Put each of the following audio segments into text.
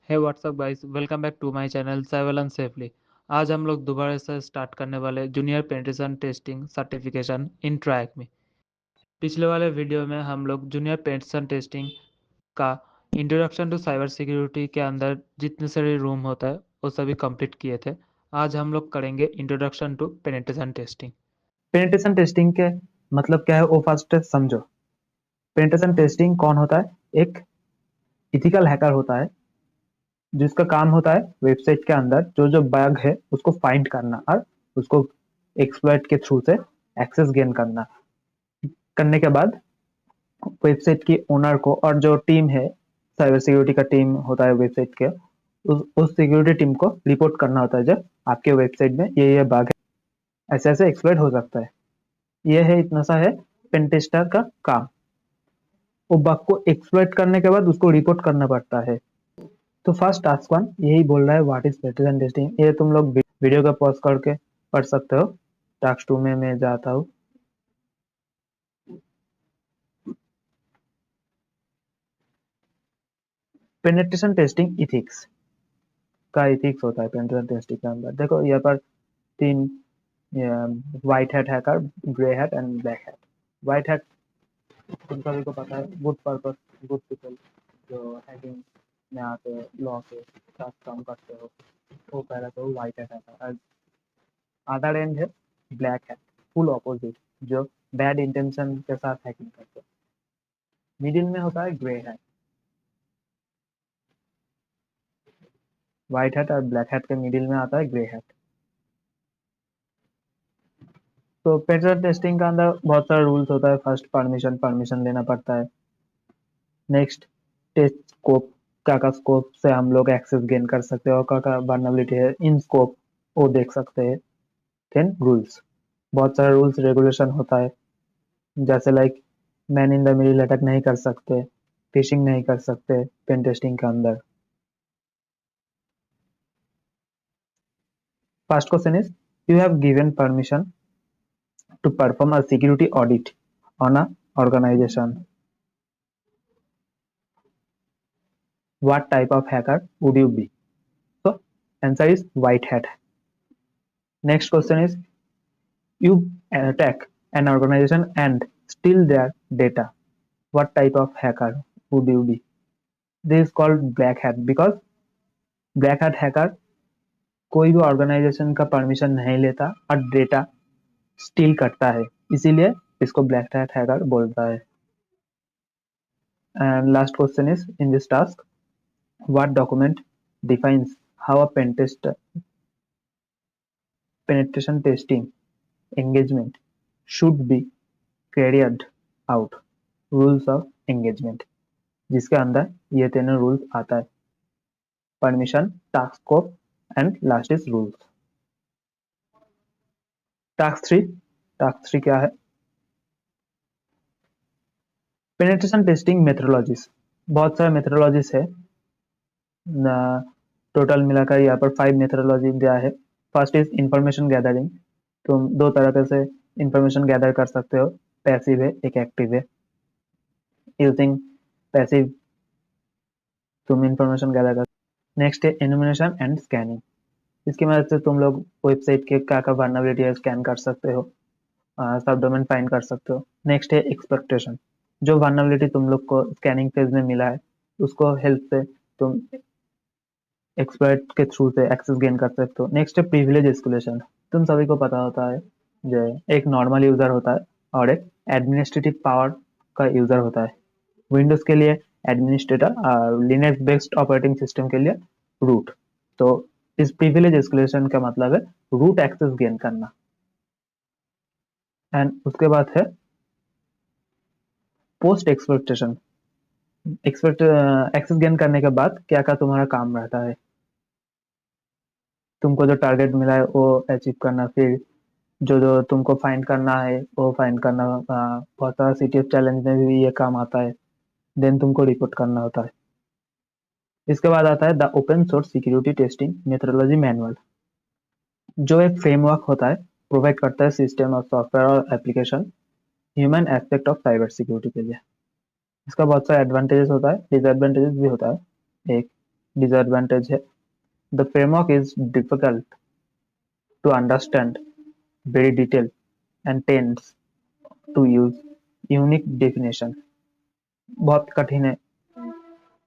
Hey whatsapp guys, welcome back to my channel surveillance safely. आज हम लोग दोबारा से स्टार्ट करने वाले junior penetration testing certification in track में। पिछले वाले वीडियो में हम लोग जूनियर पेनिट्रेशन टेस्टिंग का इंट्रोडक्शन टू साइबर सिक्योरिटी के अंदर जितने सारे रूम होता है वो सभी कंप्लीट किए थे। आज हम लोग करेंगे introduction to penetration testing. Penetration testing के मतलब क्या है वो फर्स्ट समझो। पेनिट्रेशन टेस्टिंग कौन होता है? एक इथिकल हैकर होता है जिसका काम होता है वेबसाइट के अंदर जो जो बग है उसको फाइंड करना और उसको एक्सप्लॉइट के थ्रू से एक्सेस गेन करने के बाद वेबसाइट की ओनर को और जो टीम है, साइबर सिक्योरिटी का टीम होता है वेबसाइट के, उस सिक्योरिटी टीम को रिपोर्ट करना होता है जब आपके वेबसाइट में ये बग है, ऐसे ऐसे एक्सप्लॉइट हो सकता है। ये है, इतना सा है पेन टेस्टर का काम। वो बग को एक्सप्लॉइट करने के बाद उसको रिपोर्ट करना पड़ता है। तो फर्स्ट टास्क वन यही बोल रहा है व्हाट इज पेनिट्रेशन टेस्टिंग। ये तुम लोग वीडियो का पॉज करके पढ़ सकते हो। टास्क टू में मैं जाता हूँ। पेनिट्रेशन टेस्टिंग इथिक्स का इथिक्स होता है पेनिट्रेशन टेस्टिंग के अंदर। देखो यहाँ पर तीन white hat hacker, grey hat and black hat. White hat तुम सभी को पता है, गुड पर्पस, गुड पीपल जो हैकिंग में आते हैं, लॉ के साथ काम करते हो, वो पहला तो white hat hacker. Other and है ब्लैक हैट, फुल ऑपोजिट, जो बैड इंटेंशन के साथ हैकिंग करते हैं। मिडिल में होता है ग्रे हैट। व्हाइट हैट और ब्लैक हैट के मिडिल में आता है ग्रे हैट। तो पेनिट्रेशन टेस्टिंग का अंदर बहुत सारा रूल्स होता है। फर्स्ट परमिशन लेना पड़ता है। नेक्स्ट टेस्ट स्कोप, क्या स्कोप से हम लोग एक्सेस गेन कर सकते हैं और क्या वल्नरेबिलिटी है इन स्कोप वो देख सकते हैं। देन रूल्स, बहुत सारा रूल्स रेगुलेशन होता है, जैसे like man in the middle attack नहीं कर सकते, फिशिंग नहीं कर सकते पेन टेस्टिंग के अंदर। First question is, you have given permission to perform a security audit on a organization. What type of hacker would you be? So answer is white hat. Next question is, you attack an organization and steal their data. What type of hacker would you be? This is called black hat because black hat hacker कोई भी organisation का permission नहीं लेता और data steel करता है, इसीलिए इसको ब्लैक हैट हैकर बोलता है। And last question is, in this task, what document defines how a penetration testing engagement should be carried out? Rules of engagement, जिसके अंदर ये तीनों रूल्स आता है, permission, task scope and last is rules. Task three क्या है? Penetration testing methodologies, बहुत सारे मेथोडोलॉजीज है। टोटल मिलाकर यहाँ पर 5 मेथोडोलॉजी दिया है। First is information gathering. तुम दो तरह से इंफॉर्मेशन गैदर कर सकते हो, पैसिव है, एक एक्टिव है। यूजिंग पैसिव तुम इंफॉर्मेशन गैदर कर। नेक्स्ट है एनुमिनेशन एंड स्कैनिंग। इसकी मदद से तुम लोग वेबसाइट के क्या क्या वल्नरेबिलिटी है स्कैन कर सकते हो, सब डोमेन फाइंड कर सकते हो। नेक्स्ट है एक्सपेक्टेशन, जो वल्नरेबिलिटी तुम लोग को स्कैनिंग फेज में मिला है उसको हेल्प से तुम एक्सपर्ट के थ्रू से एक्सेस गेन कर सकते हो। नेक्स्ट है प्रिविलेज एस्केलेशन। तुम सभी को पता होता है जो एक नॉर्मल यूजर होता है और एक एडमिनिस्ट्रेटिव पावर का यूजर होता है। विंडोज के लिए एडमिनिस्ट्रेटर और लिनक्स बेस्ड ऑपरेटिंग सिस्टम के लिए रूट। तो इस प्रिविलेज एस्केलेशन का मतलब है रूट एक्सेस गेन करना। एंड उसके बाद है पोस्ट एक्सपेक्टेशन। एक्सेस गेन करने के बाद क्या क्या तुम्हारा काम रहता है, तुमको जो टारगेट मिला है वो अचीव करना, फिर जो जो तुमको फाइंड करना है वो फाइंड करना। बहुत सारा सीटीएफ चैलेंज में भी ये काम आता है। देन तुमको रिपोर्ट करना होता है। इसके बाद आता है the open source security testing methodology manual, जो एक फ्रेमवर्क होता है, प्रोवाइड करता है सिस्टम और सॉफ्टवेयर और application human aspect of cyber security के लिए। इसका बहुत सारा एडवांटेजेस होता है, डिसएडवांटेजेस भी होता है। एक डिसएडवांटेज है, the framework is difficult to understand, very detail and tends to use unique definition, बहुत कठिन है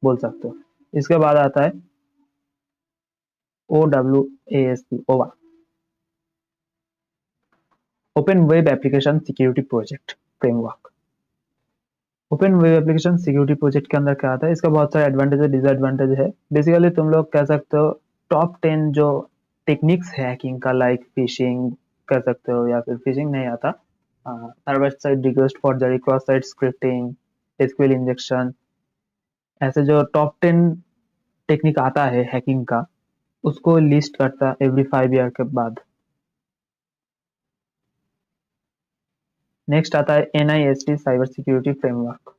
बोल सकते हो। इसके बाद आता है OWASP, ओवा, open web application security project framework. Open web application security project के अंदर क्या आता है, इसका बहुत सारे एडवांटेज है, डिसएडवांटेज है। बेसिकली तुम लोग कह सकते हो टॉप 10 जो टेक्निक्स है हैकिंग का, लाइक फिशिंग कर सकते हो, या फिर फिशिंग नहीं आता, server side request forgery, cross site scripting, SQL injection, ऐसे जो टॉप 10 टेक्निक आता है हैकिंग का, उसको लिस्ट करता है एवरी 5 ईयर के बाद। नेक्स्ट आता है NIST cyber security framework,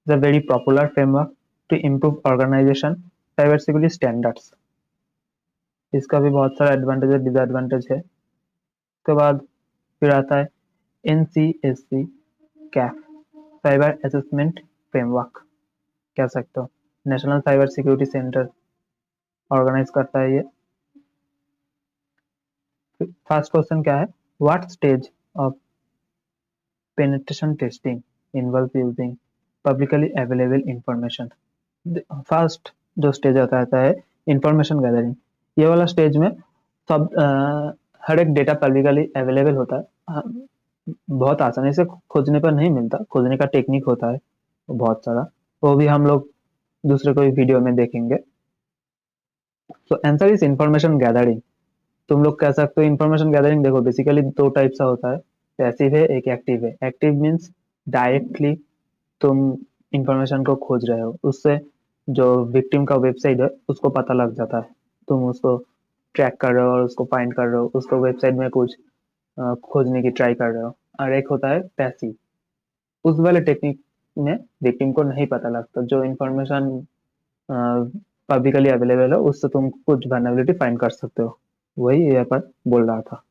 is a very popular framework to improve organisation cyber security standards. इसका भी बहुत सारा एडवांटेज है, डिसएडवांटेज है। उसके बाद फिर आता है NCSC CAF cyber assessment framework, कह सकते हो national cyber security centre organise करता है ये। फर्स्ट क्वेश्चन क्या है, what stage of penetration testing involve using publicly available information. First जो स्टेज आता है इंफॉर्मेशन गैदरिंग। ये वाला स्टेज में सब हर एक डेटा पब्लिकली अवेलेबल होता है, बहुत आसानी से खोजने पर नहीं मिलता, खोजने का टेक्निक होता है बहुत सारा, वो भी हम लोग दूसरे कोई वीडियो में देखेंगे। तो आंसर इज इंफॉर्मेशन गैदरिंग। तुम लोग कह सकते हो इंफॉर्मेशन गैदरिंग, देखो बेसिकली दो टाइप सा होता है, पैसिव है एक एक्टिव है। एक्टिव मीन्स डायरेक्टली तुम इंफॉर्मेशन को खोज रहे हो, उससे जो विक्टिम का वेबसाइट है उसको पता लग जाता है, तुम उसको ट्रैक कर रहे हो और उसको फाइंड कर रहे हो, उसको वेबसाइट में कुछ खोजने की ट्राई कर रहे हो। और एक होता है पैसिव, उस वाले टेक्निक में विक्टिम को नहीं पता लगता, जो इंफॉर्मेशन पब्लिकली अवेलेबल है उससे तुम कुछ वल्नरेबिलिटी फाइंड कर सकते हो, वही यहाँ पर बोल रहा था।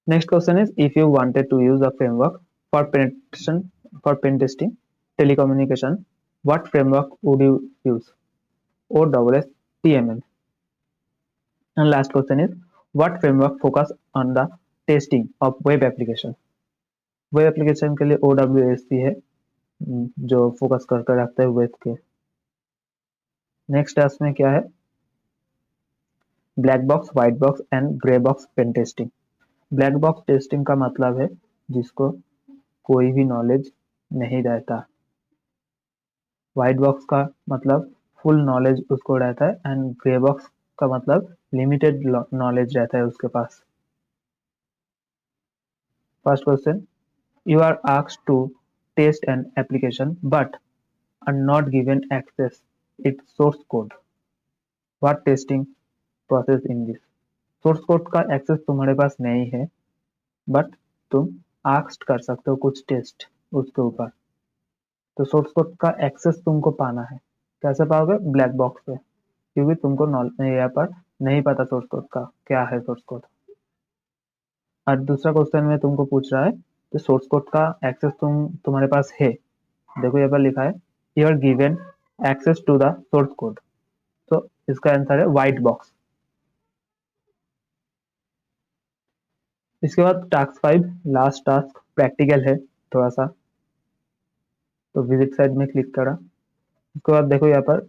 Next question is, if you wanted to use a framework for penetration for pen testing telecommunication, what framework would you use? OSS TML. And last question is, what framework focus on the testing of web application? Web application के लिए OWASP है, जो focus करके रखता है web के। Next है उसमें क्या है, black box, white box and grey box pen testing. Black box testing का मतलब है जिसको कोई भी नॉलेज नहीं रहता, व्हाइट बॉक्स का मतलब फुल नॉलेज उसको रहता है, एंड ग्रे बॉक्स का मतलब लिमिटेड नॉलेज रहता है उसके पास। First question, you are asked to test an application but are not given access its source code, what testing process in this. Source code का एक्सेस तुम्हारे पास नहीं है, बट तुम आस्क्ड कर सकते हो कुछ टेस्ट उसके ऊपर, तो सोर्स कोड का एक्सेस तुमको पाना है। कैसे पाओगे, ब्लैक बॉक्स पे, क्योंकि तुमको यहाँ पर नहीं पता सोर्स कोड का क्या है सोर्स कोड। और दूसरा क्वेश्चन में तुमको पूछ रहा है कि सोर्स कोड का एक्सेस तुम्हारे पास है, देखो यहाँ पर लिखा है you are given access to the source code, तो इसका आंसर है व्हाइट बॉक्स। इसके बाद टास्क 5, लास्ट टास्क प्रैक्टिकल है थोड़ा सा, तो विजिट साइड में क्लिक करा। उसके बाद देखो यहाँ पर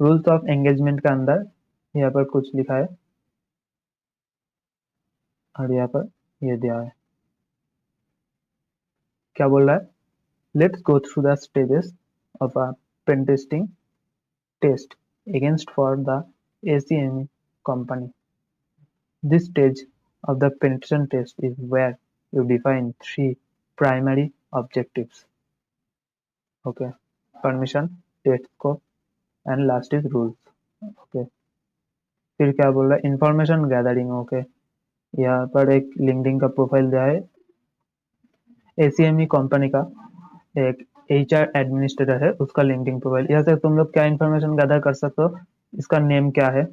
रूल्स ऑफ एंगेजमेंट के अंदर यहाँ पर कुछ लिखा है, और यहाँ पर ये दिया है, क्या बोल रहा है, let's go through the stages of a pen testing test against for the ACME company. This stage of the penetration test is where you define 3 primary objectives. Okay, permission, test scope, and last is rules. Okay, फिर क्या बोल रहा है, information gathering. Okay, यहाँ पर एक LinkedIn का profile दिया है, ACME कंपनी का एक HR एडमिनिस्ट्रेटर है, उसका लिंक्डइन प्रोफाइल। यहाँ से तुम लोग क्या इंफॉर्मेशन गैदर कर सकते हो, इसका नेम क्या है,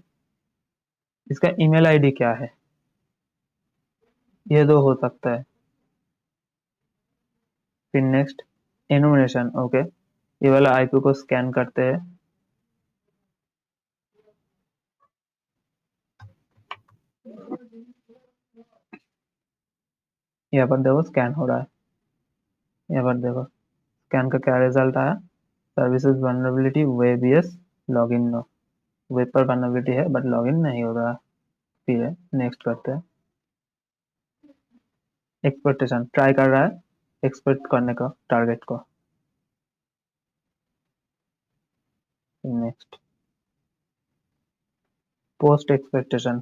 इसका ईमेल आईडी क्या है, ये दो हो सकता है। फिर नेक्स्ट एनुमरेशन। ओके, ये वाला आईपी को स्कैन करते हैं, यहाँ पर देखो स्कैन हो रहा है। यहाँ पर देखो स्कैन का क्या रिजल्ट आया, सर्विसेज वनरेबिलिटी वेबीएस लॉगिन नो, वेब पर वनरेबिलिटी है बट लॉगिन नहीं हो रहा। ठीक है, नेक्स्ट करते हैं। एक्सपेक्टेशन ट्राई कर रहा है एक्सपेक्ट करने का टारगेट को। नेक्स्ट पोस्ट एक्सपेक्टेशन,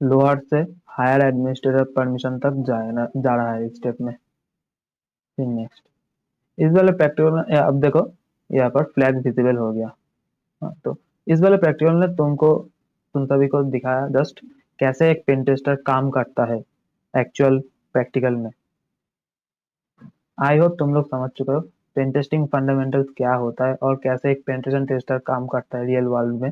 लोअर से हायर एडमिनिस्ट्रेटर परमिशन तक जा रहा है इस स्टेप में। फिर नेक्स्ट इस वाले प्रैक्टिकल में अब देखो यहाँ पर फ्लैग विजिबल हो गया। हाँ, तो इस वाले प्रैक्टिकल ने तुम सभी को दिखाया जस्ट कैसे एक पेन टेस्टर काम करता है एक्चुअल प्रैक्टिकल में। आई होप तुम लोग समझ चुके हो पेन टेस्टिंग फंडामेंटल्स क्या होता है और कैसे एक पेन टेस्टर काम करता है रियल वर्ल्ड में।